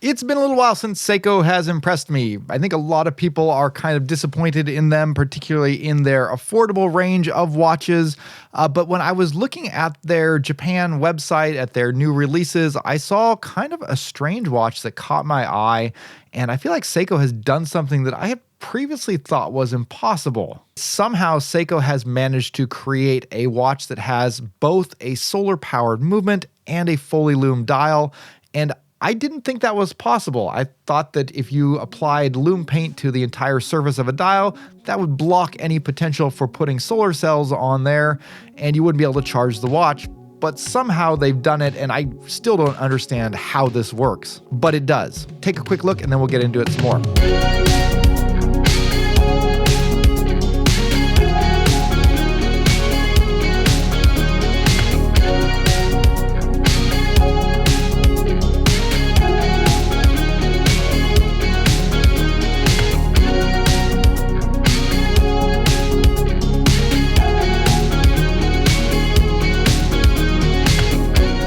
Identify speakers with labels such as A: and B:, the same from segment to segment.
A: It's been a little while since Seiko has impressed me. I think a lot of people are kind of disappointed in them, particularly in their affordable range of watches. But when I was looking at their Japan website, at their new releases, I saw kind of a strange watch that caught my eye. And I feel like Seiko has done something that I had previously thought was impossible. Somehow Seiko has managed to create a watch that has both a solar-powered movement and a fully loomed dial. And I didn't think that was possible. I thought that if you applied loom paint to the entire surface of a dial, that would block any potential for putting solar cells on there, and you wouldn't be able to charge the watch. But somehow they've done it, and I still don't understand how this works. But it does. Take a quick look, and then we'll get into it some more.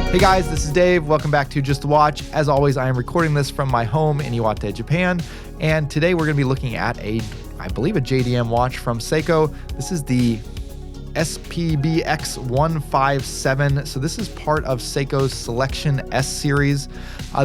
A: Hey guys, this is Dave. Welcome back to Just the Watch. As always, I am recording this from my home in Iwate, Japan. And today we're going to be looking at I believe a JDM watch from Seiko. This is the SBPX157. So this is part of Seiko's Selection S-Series.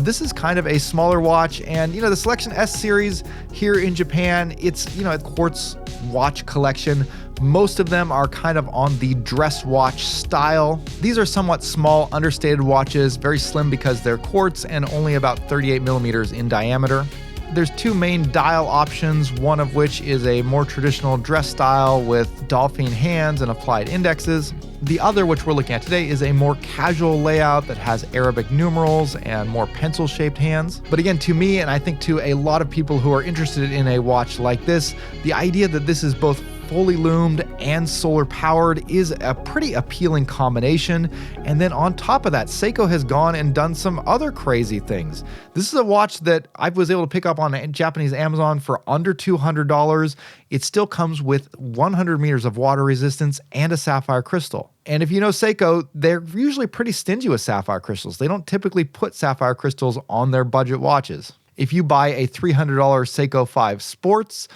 A: This is kind of a smaller watch, and the Selection S-Series here in Japan, it's a quartz watch collection. Most of them are kind of on the dress watch style. These are somewhat small, understated watches, very slim because they're quartz and only about 38 millimeters in diameter. There's two main dial options, one of which is a more traditional dress style with dolphin hands and applied indexes. The other, which we're looking at today, is a more casual layout that has Arabic numerals and more pencil-shaped hands. But again, to me, and I think to a lot of people who are interested in a watch like this, the idea that this is both fully loomed and solar powered is a pretty appealing combination. And then on top of that, Seiko has gone and done some other crazy things. This is a watch that I was able to pick up on Japanese Amazon for under $200. It still comes with 100 meters of water resistance and a sapphire crystal. And if you know Seiko, they're usually pretty stingy with sapphire crystals. They don't typically put sapphire crystals on their budget watches. If you buy a $300 Seiko 5 Sports,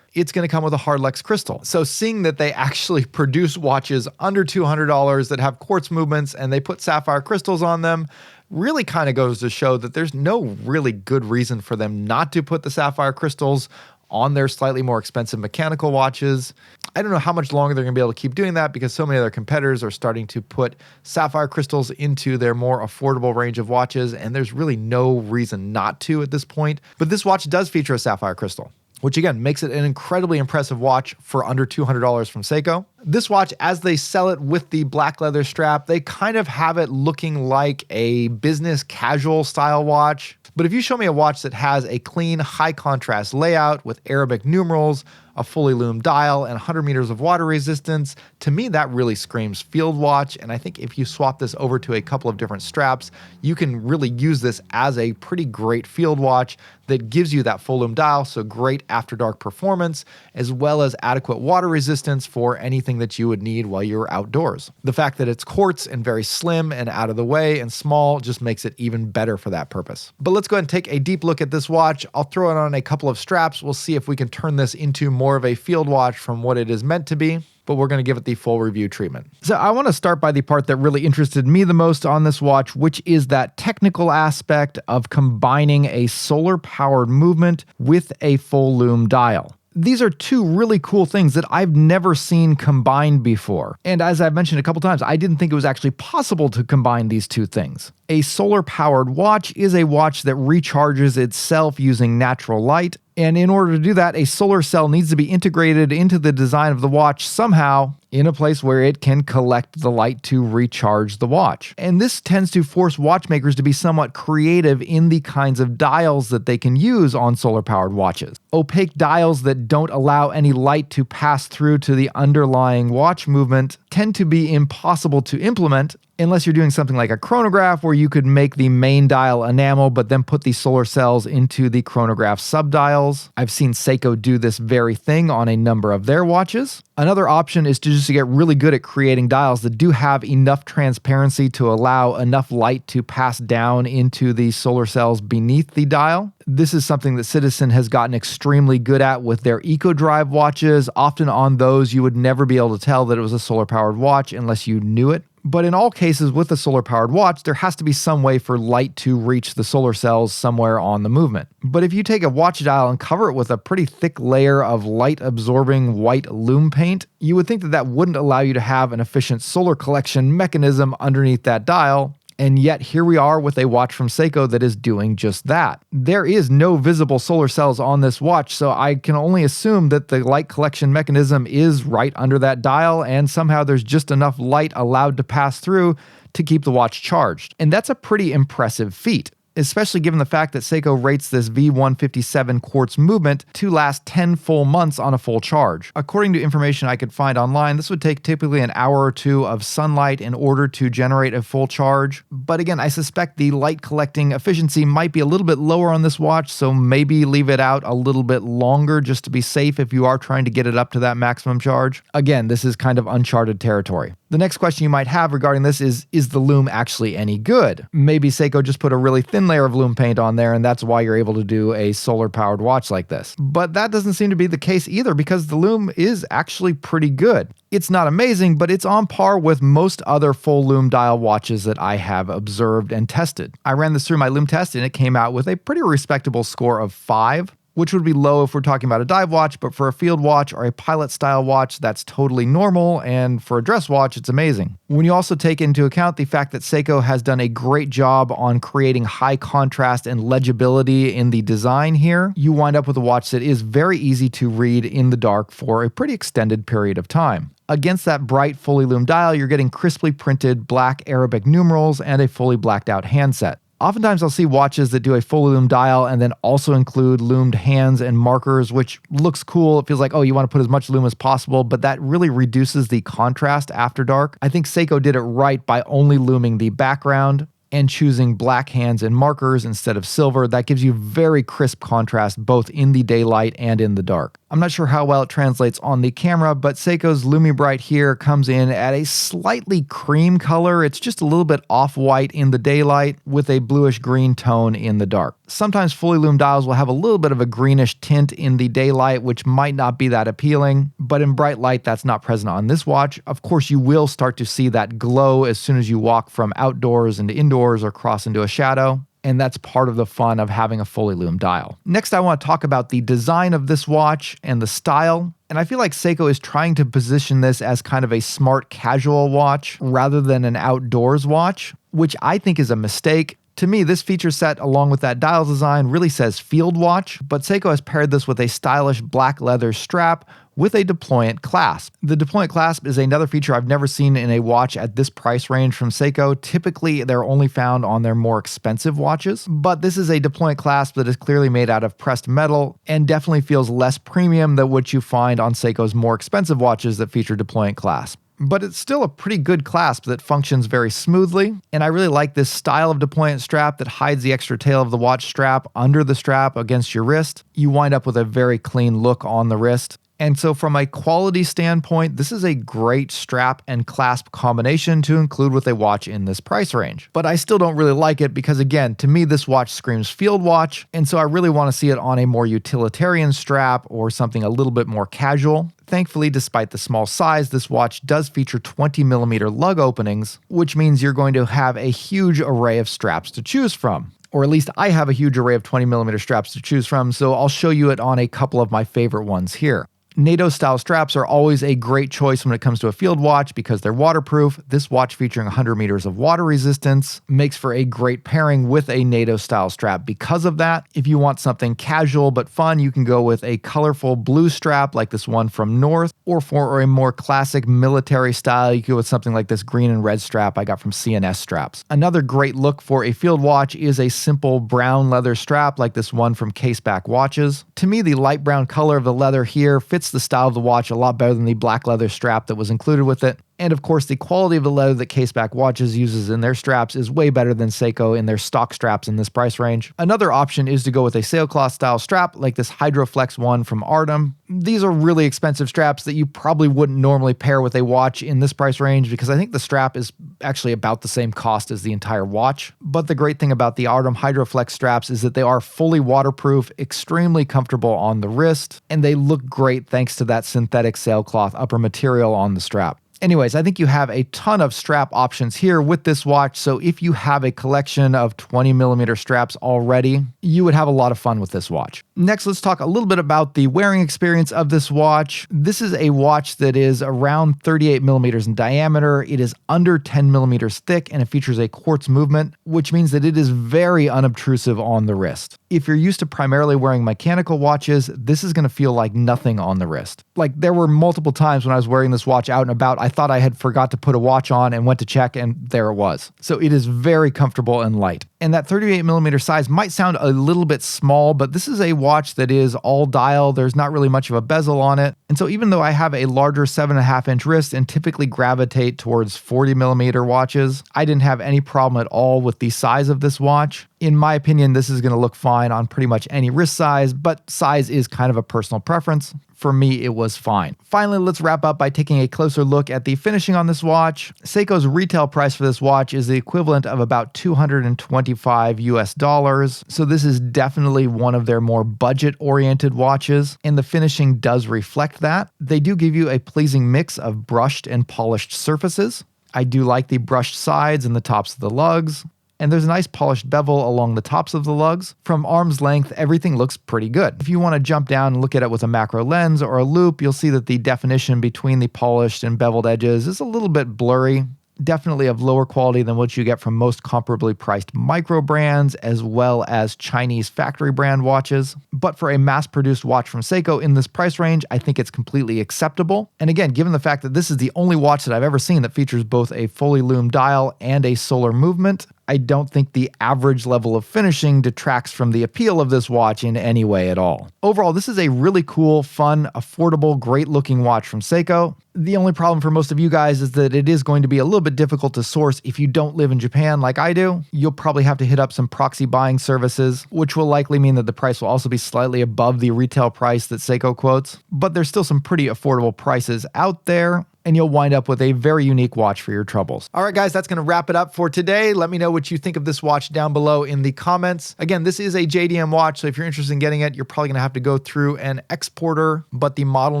A: it's going to come with a Hardlex crystal. So seeing that they actually produce watches under $200 that have quartz movements and they put sapphire crystals on them really kind of goes to show that there's no really good reason for them not to put the sapphire crystals on their slightly more expensive mechanical watches. I don't know how much longer they're going to be able to keep doing that because so many of their competitors are starting to put sapphire crystals into their more affordable range of watches, and there's really no reason not to at this point. But this watch does feature a sapphire crystal, which again makes it an incredibly impressive watch for under $200 from Seiko. This watch, as they sell it with the black leather strap, they kind of have it looking like a business casual style watch. But if you show me a watch that has a clean, high contrast layout with Arabic numerals, a fully loomed dial, and 100 meters of water resistance, to me that really screams field watch. And I think if you swap this over to a couple of different straps, you can really use this as a pretty great field watch that gives you that full loom dial, so great after dark performance, as well as adequate water resistance for anything that you would need while you're outdoors. The fact that it's quartz and very slim and out of the way and small just makes it even better for that purpose. But let's go ahead and take a deep look at this watch. I'll throw it on a couple of straps. We'll see if we can turn this into more of a field watch from what it is meant to be, but we're going to give it the full review treatment. So I want to start by the part that really interested me the most on this watch, which is that technical aspect of combining a solar-powered movement with a full loom dial. These are two really cool things that I've never seen combined before. And as I've mentioned a couple times, I didn't think it was actually possible to combine these two things. A solar-powered watch is a watch that recharges itself using natural light. And in order to do that, a solar cell needs to be integrated into the design of the watch somehow in a place where it can collect the light to recharge the watch. And this tends to force watchmakers to be somewhat creative in the kinds of dials that they can use on solar-powered watches. Opaque dials that don't allow any light to pass through to the underlying watch movement tend to be impossible to implement unless you're doing something like a chronograph where you could make the main dial enamel but then put the solar cells into the chronograph subdials. I've seen Seiko do this very thing on a number of their watches. Another option is to just get really good at creating dials that do have enough transparency to allow enough light to pass down into the solar cells beneath the dial. This is something that Citizen has gotten extremely good at with their EcoDrive watches. Often on those, you would never be able to tell that it was a solar-powered watch unless you knew it. But in all cases with a solar-powered watch, there has to be some way for light to reach the solar cells somewhere on the movement. But if you take a watch dial and cover it with a pretty thick layer of light-absorbing white loom paint, you would think that that wouldn't allow you to have an efficient solar collection mechanism underneath that dial. And yet here we are with a watch from Seiko that is doing just that. There is no visible solar cells on this watch, so I can only assume that the light collection mechanism is right under that dial, and somehow there's just enough light allowed to pass through to keep the watch charged. And that's a pretty impressive feat, especially given the fact that Seiko rates this V157 quartz movement to last 10 full months on a full charge. According to information I could find online, this would take typically an hour or two of sunlight in order to generate a full charge. But again, I suspect the light collecting efficiency might be a little bit lower on this watch, so maybe leave it out a little bit longer just to be safe if you are trying to get it up to that maximum charge. Again, this is kind of uncharted territory. The next question you might have regarding this is the loom actually any good? Maybe Seiko just put a really thin layer of loom paint on there and that's why you're able to do a solar-powered watch like this. But that doesn't seem to be the case either, because the loom is actually pretty good. It's not amazing, but it's on par with most other full loom dial watches that I have observed and tested. I ran this through my loom test and it came out with a pretty respectable score of 5. Which would be low if we're talking about a dive watch, but for a field watch or a pilot style watch, that's totally normal, and for a dress watch, it's amazing. When you also take into account the fact that Seiko has done a great job on creating high contrast and legibility in the design here, you wind up with a watch that is very easy to read in the dark for a pretty extended period of time. Against that bright, fully loomed dial, you're getting crisply printed black Arabic numerals and a fully blacked out handset. Oftentimes I'll see watches that do a full loom dial and then also include loomed hands and markers, which looks cool. It feels like, oh, you want to put as much loom as possible, but that really reduces the contrast after dark. I think Seiko did it right by only looming the background and choosing black hands and markers instead of silver. That gives you very crisp contrast both in the daylight and in the dark. I'm not sure how well it translates on the camera, but Seiko's Lume Bright here comes in at a slightly cream color. It's just a little bit off-white in the daylight with a bluish green tone in the dark. Sometimes fully loomed dials will have a little bit of a greenish tint in the daylight, which might not be that appealing, but in bright light that's not present on this watch. Of course, you will start to see that glow as soon as you walk from outdoors into indoors or cross into a shadow. And that's part of the fun of having a fully loomed dial. Next, I want to talk about the design of this watch and the style. And I feel like Seiko is trying to position this as kind of a smart casual watch rather than an outdoors watch, which I think is a mistake. To me, this feature set along with that dial design really says field watch, but Seiko has paired this with a stylish black leather strap with a deployant clasp. The deployant clasp is another feature I've never seen in a watch at this price range from Seiko. Typically, they're only found on their more expensive watches, but this is a deployant clasp that is clearly made out of pressed metal and definitely feels less premium than what you find on Seiko's more expensive watches that feature deployant clasp. But it's still a pretty good clasp that functions very smoothly, and I really like this style of deployant strap that hides the extra tail of the watch strap under the strap against your wrist. You wind up with a very clean look on the wrist. And so from a quality standpoint, this is a great strap and clasp combination to include with a watch in this price range. But I still don't really like it because, again, to me, this watch screams field watch, and so I really want to see it on a more utilitarian strap or something a little bit more casual. Thankfully, despite the small size, this watch does feature 20mm lug openings, which means you're going to have a huge array of straps to choose from. Or at least I have a huge array of 20mm straps to choose from, so I'll show you it on a couple of my favorite ones here. NATO style straps are always a great choice when it comes to a field watch because they're waterproof. This watch featuring 100 meters of water resistance makes for a great pairing with a NATO style strap because of that. If you want something casual but fun, you can go with a colorful blue strap like this one from North, or for a more classic military style, you can go with something like this green and red strap I got from CNS Straps. Another great look for a field watch is a simple brown leather strap like this one from Caseback Watches. To me, the light brown color of the leather here fits the style of the watch a lot better than the black leather strap that was included with it. And of course, the quality of the leather that Caseback Watches uses in their straps is way better than Seiko in their stock straps in this price range. Another option is to go with a sailcloth style strap like this Hydroflex one from Artem. These are really expensive straps that you probably wouldn't normally pair with a watch in this price range because I think the strap is actually about the same cost as the entire watch. But the great thing about the Artem Hydroflex straps is that they are fully waterproof, extremely comfortable on the wrist, and they look great thanks to that synthetic sailcloth upper material on the strap. Anyways, I think you have a ton of strap options here with this watch, so if you have a collection of 20mm straps already, you would have a lot of fun with this watch. Next, let's talk a little bit about the wearing experience of this watch. This is a watch that is around 38mm in diameter, it is under 10mm thick, and it features a quartz movement, which means that it is very unobtrusive on the wrist. If you're used to primarily wearing mechanical watches, this is going to feel like nothing on the wrist. Like, there were multiple times when I was wearing this watch out and about, I thought I had forgot to put a watch on and went to check, and there it was. So it is very comfortable and light. And that 38mm size might sound a little bit small, but this is a watch that is all dial. There's not really much of a bezel on it. And so even though I have a larger 7.5-inch wrist and typically gravitate towards 40mm watches, I didn't have any problem at all with the size of this watch. In my opinion, this is going to look fine on pretty much any wrist size, but size is kind of a personal preference. For me, it was fine. Finally, let's wrap up by taking a closer look at the finishing on this watch. Seiko's retail price for this watch is the equivalent of about $225 US. So this is definitely one of their more budget-oriented watches, and the finishing does reflect that. They do give you a pleasing mix of brushed and polished surfaces. I do like the brushed sides and the tops of the lugs. And there's a nice polished bevel along the tops of the lugs. From arm's length, everything looks pretty good. If you want to jump down and look at it with a macro lens or a loop, you'll see that the definition between the polished and beveled edges is a little bit blurry. Definitely of lower quality than what you get from most comparably priced micro brands, as well as Chinese factory brand watches. But for a mass-produced watch from Seiko in this price range, I think it's completely acceptable. And again, given the fact that this is the only watch that I've ever seen that features both a fully loom dial and a solar movement, I don't think the average level of finishing detracts from the appeal of this watch in any way at all. Overall, this is a really cool, fun, affordable, great-looking watch from Seiko. The only problem for most of you guys is that it is going to be a little bit difficult to source if you don't live in Japan like I do. You'll probably have to hit up some proxy buying services, which will likely mean that the price will also be slightly above the retail price that Seiko quotes. But there's still some pretty affordable prices out there, and you'll wind up with a very unique watch for your troubles. All right, guys, that's going to wrap it up for today. Let me know what you think of this watch down below in the comments. Again, this is a JDM watch, so if you're interested in getting it, you're probably going to have to go through an exporter, but the model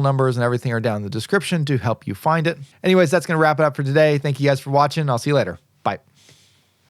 A: numbers and everything are down in the description to help you find it. Anyways, that's going to wrap it up for today. Thank you guys for watching. I'll see you later.